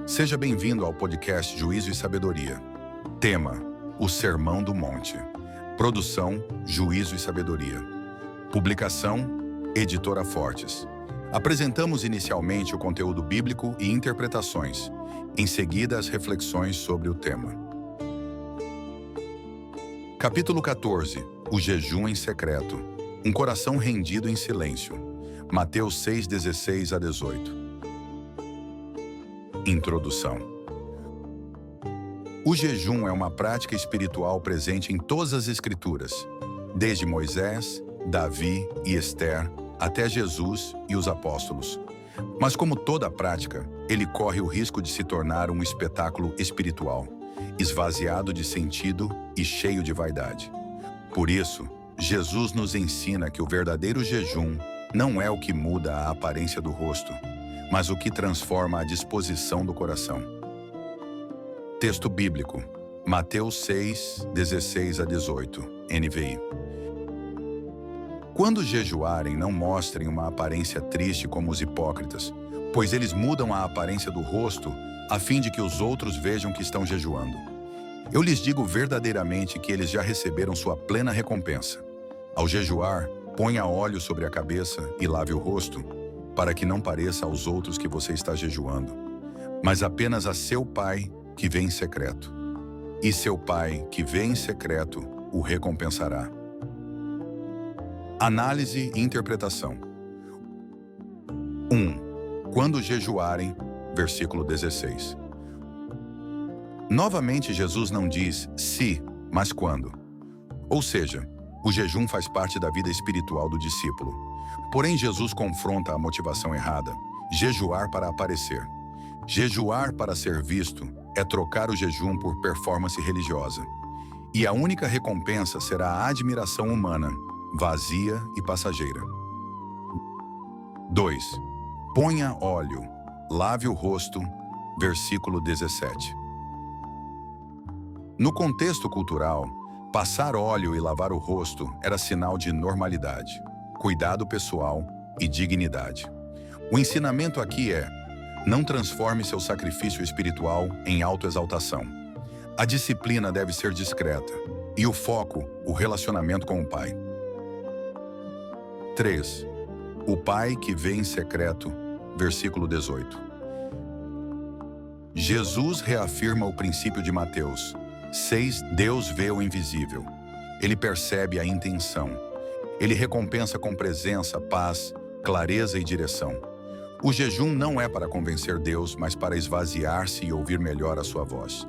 Seja bem-vindo ao podcast Juízo e Sabedoria. Tema: O Sermão do Monte. Produção: Juízo e Sabedoria. Publicação: Editora Fortes. Apresentamos inicialmente o conteúdo bíblico e interpretações, em seguida as reflexões sobre o tema. Capítulo 14. O jejum em secreto. Um coração rendido em silêncio. Mateus 6, 16 a 18. Introdução. O jejum é uma prática espiritual presente em todas as Escrituras, desde Moisés, Davi e Esther, até Jesus e os apóstolos. Mas como toda prática, ele corre o risco de se tornar um espetáculo espiritual, esvaziado de sentido e cheio de vaidade. Por isso, Jesus nos ensina que o verdadeiro jejum não é o que muda a aparência do rosto, mas o que transforma a disposição do coração. Texto bíblico: Mateus 6, 16 a 18, NVI. Quando jejuarem, não mostrem uma aparência triste como os hipócritas, pois eles mudam a aparência do rosto a fim de que os outros vejam que estão jejuando. Eu lhes digo verdadeiramente que eles já receberam sua plena recompensa. Ao jejuar, ponha óleo sobre a cabeça e lave o rosto, para que não pareça aos outros que você está jejuando, mas apenas a seu Pai que vê em secreto. E seu Pai que vê em secreto o recompensará. Análise e interpretação. 1. Quando jejuarem, versículo 16. Novamente, Jesus não diz se, mas quando. Ou seja, o jejum faz parte da vida espiritual do discípulo. Porém, Jesus confronta a motivação errada: jejuar para aparecer. Jejuar para ser visto é trocar o jejum por performance religiosa. E a única recompensa será a admiração humana, vazia e passageira. 2. Ponha óleo, lave o rosto, versículo 17. No contexto cultural, passar óleo e lavar o rosto era sinal de normalidade, cuidado pessoal e dignidade. O ensinamento aqui é: não transforme seu sacrifício espiritual em autoexaltação. A disciplina deve ser discreta e o foco, o relacionamento com o Pai. 3. O Pai que vê em secreto, versículo 18. Jesus reafirma o princípio de Mateus 6, Deus vê o invisível. Ele percebe a intenção. Ele recompensa com presença, paz, clareza e direção. O jejum não é para convencer Deus, mas para esvaziar-se e ouvir melhor a sua voz.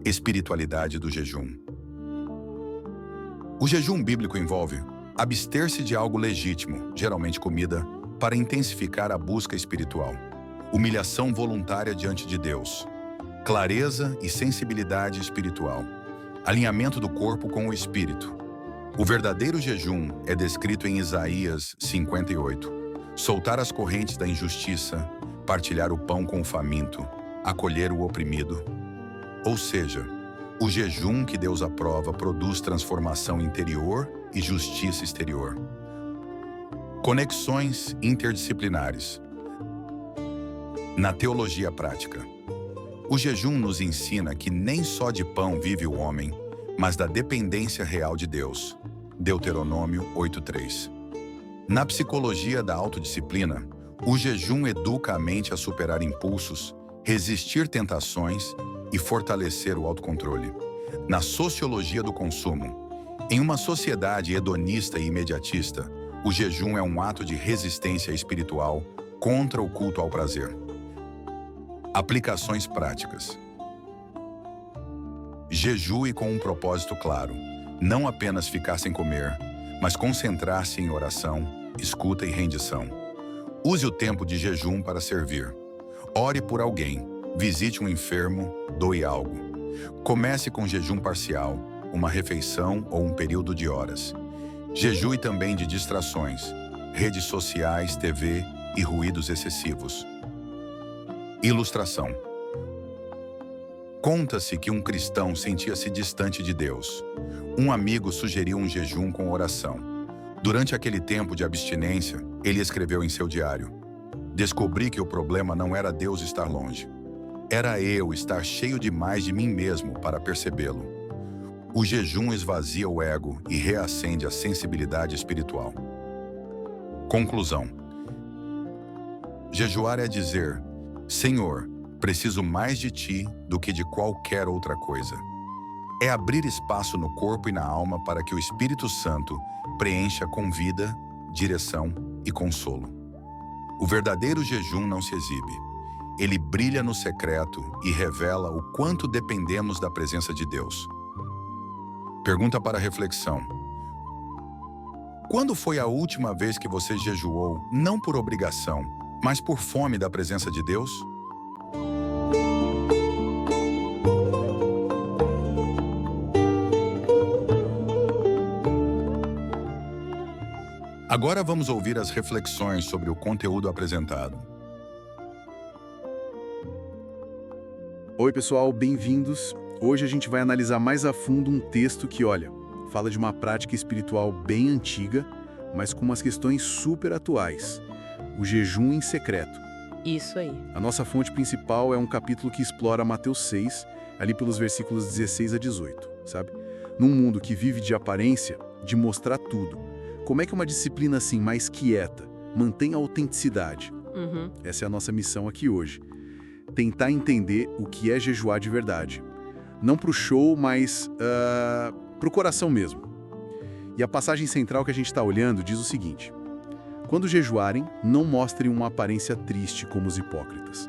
Espiritualidade do jejum. O jejum bíblico envolve abster-se de algo legítimo, geralmente comida, para intensificar a busca espiritual. Humilhação voluntária diante de Deus. Clareza e sensibilidade espiritual. Alinhamento do corpo com o espírito. O verdadeiro jejum é descrito em Isaías 58. Soltar as correntes da injustiça, partilhar o pão com o faminto, acolher o oprimido. Ou seja, o jejum que Deus aprova produz transformação interior e justiça exterior. Conexões interdisciplinares. Na teologia prática, o jejum nos ensina que nem só de pão vive o homem, mas da dependência real de Deus. Deuteronômio 8:3. Na psicologia da autodisciplina, o jejum educa a mente a superar impulsos, resistir tentações e fortalecer o autocontrole. Na sociologia do consumo, em uma sociedade hedonista e imediatista, o jejum é um ato de resistência espiritual contra o culto ao prazer. Aplicações práticas. Jejue com um propósito claro, não apenas ficar sem comer, mas concentrar-se em oração, escuta e rendição. Use o tempo de jejum para servir. Ore por alguém, visite um enfermo, doe algo. Comece com jejum parcial, uma refeição ou um período de horas. Jejue também de distrações, redes sociais, TV e ruídos excessivos. Ilustração. Conta-se que um cristão sentia-se distante de Deus. Um amigo sugeriu um jejum com oração. Durante aquele tempo de abstinência, ele escreveu em seu diário: Descobri que o problema não era Deus estar longe, Era eu estar cheio demais de mim mesmo para percebê-lo. O jejum esvazia o ego e reacende a sensibilidade espiritual. Conclusão. Jejuar é dizer: Senhor, preciso mais de Ti do que de qualquer outra coisa. É abrir espaço no corpo e na alma para que o Espírito Santo preencha com vida, direção e consolo. O verdadeiro jejum não se exibe. Ele brilha no secreto e revela o quanto dependemos da presença de Deus. Pergunta para reflexão. Quando foi a última vez que você jejuou, não por obrigação, mas por fome da presença de Deus? Agora vamos ouvir as reflexões sobre o conteúdo apresentado. Oi pessoal, bem-vindos. Hoje a gente vai analisar mais a fundo um texto que, fala de uma prática espiritual bem antiga, mas com umas questões super atuais. O jejum em secreto. Isso aí. A nossa fonte principal é um capítulo que explora Mateus 6, ali pelos versículos 16 a 18, sabe? Num mundo que vive de aparência, de mostrar tudo, como é que uma disciplina assim, mais quieta, mantém a autenticidade? Essa é a nossa missão aqui hoje. Tentar entender o que é jejuar de verdade. Não para o show, mas para o coração mesmo. E a passagem central que a gente está olhando diz o seguinte: quando jejuarem, não mostrem uma aparência triste como os hipócritas.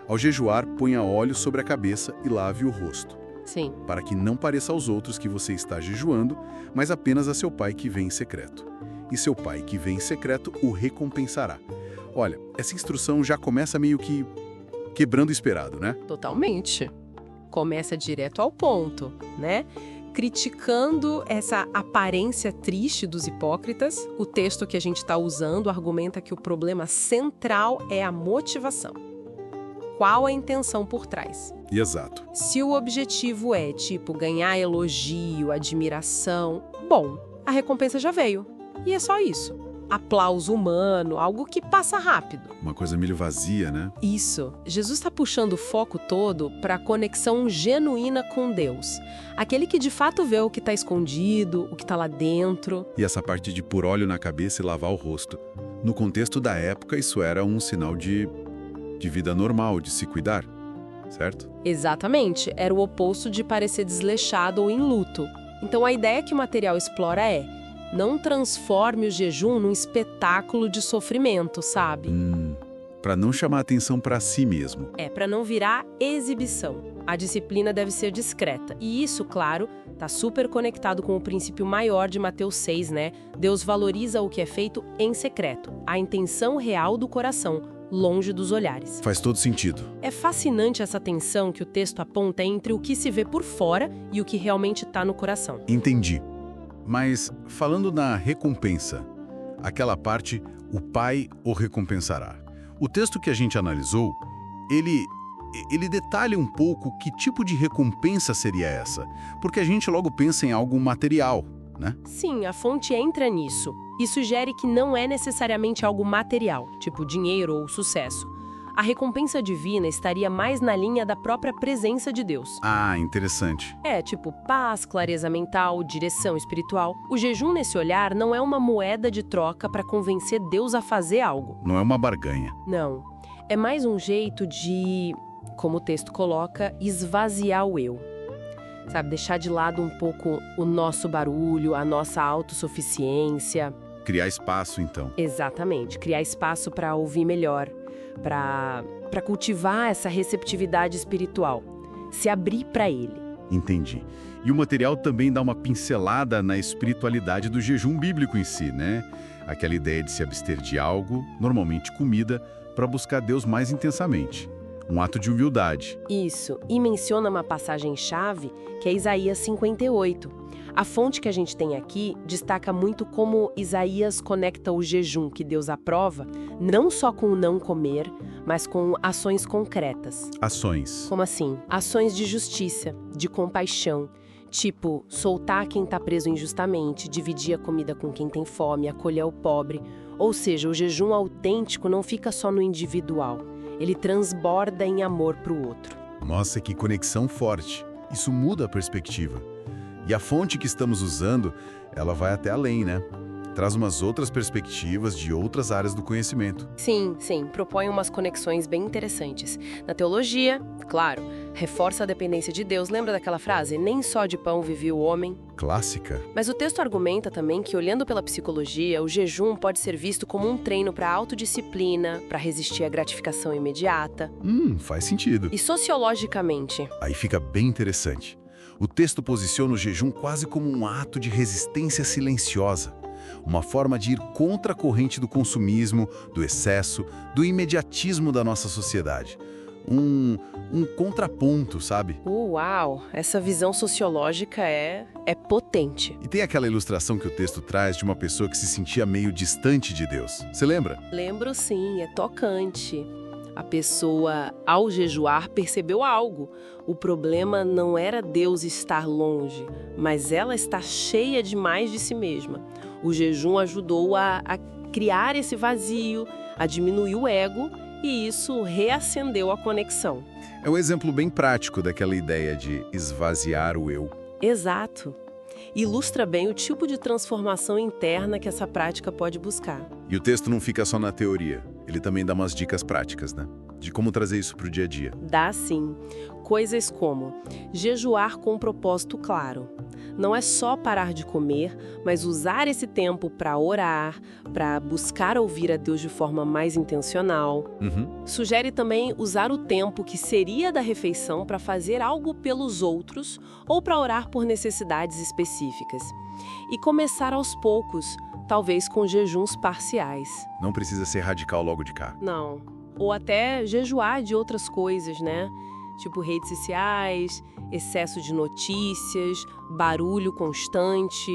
Ao jejuar, ponha óleo sobre a cabeça e lave o rosto. Sim. Para que não pareça aos outros que você está jejuando, mas apenas a seu pai que vem em secreto. E seu pai que vem em secreto o recompensará. Olha, essa instrução já começa meio que quebrando o esperado, né? Totalmente. Começa direto ao ponto, né? Criticando essa aparência triste dos hipócritas, o texto que a gente está usando argumenta que o problema central é a motivação. Qual a intenção por trás? Exato. Se o objetivo é, ganhar elogio, admiração, bom, a recompensa já veio. E é só isso. Aplauso humano, algo que passa rápido. Uma coisa meio vazia, né? Isso. Jesus está puxando o foco todo para a conexão genuína com Deus. Aquele que de fato vê o que está escondido, o que está lá dentro. E essa parte de pôr óleo na cabeça e lavar o rosto. No contexto da época, isso era um sinal de vida normal, de se cuidar, certo? Exatamente. Era o oposto de parecer desleixado ou em luto. Então a ideia que o material explora é: não transforme o jejum num espetáculo de sofrimento, sabe? Para não chamar atenção para si mesmo. Para não virar exibição. A disciplina deve ser discreta. E isso, claro, está super conectado com o princípio maior de Mateus 6, né? Deus valoriza o que é feito em secreto, a intenção real do coração, longe dos olhares. Faz todo sentido. É fascinante essa tensão que o texto aponta entre o que se vê por fora e o que realmente está no coração. Entendi. Mas, falando na recompensa, aquela parte, o Pai o recompensará. O texto que a gente analisou, ele detalha um pouco que tipo de recompensa seria essa, porque a gente logo pensa em algo material, né? Sim, a fonte entra nisso e sugere que não é necessariamente algo material, tipo dinheiro ou sucesso. A recompensa divina estaria mais na linha da própria presença de Deus. Ah, interessante. Paz, clareza mental, direção espiritual. O jejum nesse olhar não é uma moeda de troca para convencer Deus a fazer algo. Não é uma barganha. Não. É mais um jeito de, como o texto coloca, esvaziar o eu. Sabe, deixar de lado um pouco o nosso barulho, a nossa autossuficiência. Criar espaço, então. Exatamente. Criar espaço para ouvir melhor. Para cultivar essa receptividade espiritual, se abrir para ele. Entendi. E o material também dá uma pincelada na espiritualidade do jejum bíblico em si, né? Aquela ideia de se abster de algo, normalmente comida, para buscar Deus mais intensamente. Um ato de humildade. Isso. E menciona uma passagem-chave, que é Isaías 58. A fonte que a gente tem aqui destaca muito como Isaías conecta o jejum que Deus aprova, não só com o não comer, mas com ações concretas. Ações. Como assim? Ações de justiça, de compaixão. Tipo, soltar quem está preso injustamente, dividir a comida com quem tem fome, acolher o pobre. Ou seja, o jejum autêntico não fica só no individual. Ele transborda em amor para o outro. Nossa, que conexão forte. Isso muda a perspectiva. E a fonte que estamos usando, ela vai até além, né? Traz umas outras perspectivas de outras áreas do conhecimento. Sim, propõe umas conexões bem interessantes. Na teologia, claro, reforça a dependência de Deus. Lembra daquela frase? Nem só de pão vive o homem. Clássica. Mas o texto argumenta também que, olhando pela psicologia, o jejum pode ser visto como um treino para a autodisciplina, para resistir à gratificação imediata. Faz sentido. E sociologicamente? Aí fica bem interessante. O texto posiciona o jejum quase como um ato de resistência silenciosa. Uma forma de ir contra a corrente do consumismo, do excesso, do imediatismo da nossa sociedade. Um contraponto, sabe? Uau! Essa visão sociológica é potente. E tem aquela ilustração que o texto traz de uma pessoa que se sentia meio distante de Deus. Você lembra? Lembro sim, é tocante. A pessoa, ao jejuar, percebeu algo. O problema não era Deus estar longe, mas ela está cheia demais de si mesma. O jejum ajudou a criar esse vazio, a diminuir o ego, e isso reacendeu a conexão. É um exemplo bem prático daquela ideia de esvaziar o eu. Exato. Ilustra bem o tipo de transformação interna que essa prática pode buscar. E o texto não fica só na teoria, ele também dá umas dicas práticas, né? De como trazer isso para o dia a dia. Dá sim. Coisas como jejuar com um propósito claro. Não é só parar de comer, mas usar esse tempo para orar, para buscar ouvir a Deus de forma mais intencional. Sugere também usar o tempo que seria da refeição para fazer algo pelos outros ou para orar por necessidades específicas. E começar aos poucos, talvez com jejuns parciais. Não precisa ser radical logo de cá. Não. Ou até jejuar de outras coisas, né? Tipo redes sociais, excesso de notícias, barulho constante,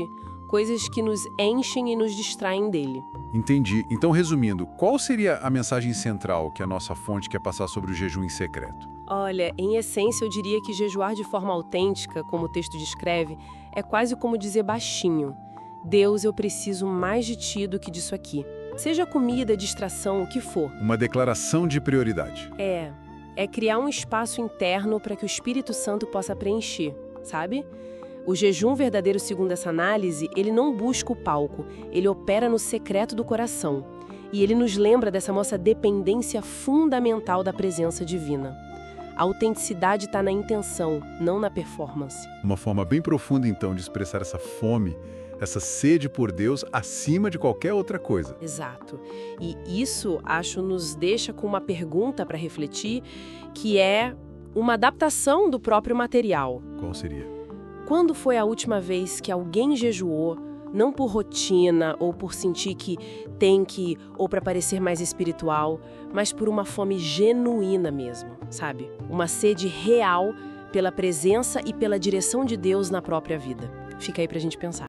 coisas que nos enchem e nos distraem dele. Entendi. Então, resumindo, qual seria a mensagem central que a nossa fonte quer passar sobre o jejum em secreto? Olha, em essência eu diria que jejuar de forma autêntica, como o texto descreve, é quase como dizer baixinho: Deus, eu preciso mais de ti do que disso aqui. Seja comida, distração, o que for. Uma declaração de prioridade. É criar um espaço interno para que o Espírito Santo possa preencher, sabe? O jejum verdadeiro, segundo essa análise, ele não busca o palco, ele opera no secreto do coração. E ele nos lembra dessa nossa dependência fundamental da presença divina. A autenticidade está na intenção, não na performance. Uma forma bem profunda, então, de expressar essa fome, essa sede por Deus acima de qualquer outra coisa. Exato. E isso, acho, nos deixa com uma pergunta para refletir, que é uma adaptação do próprio material. Qual seria? Quando foi a última vez que alguém jejuou, não por rotina ou por sentir que tem que, ou para parecer mais espiritual, mas por uma fome genuína mesmo, sabe? Uma sede real pela presença e pela direção de Deus na própria vida. Fica aí pra gente pensar.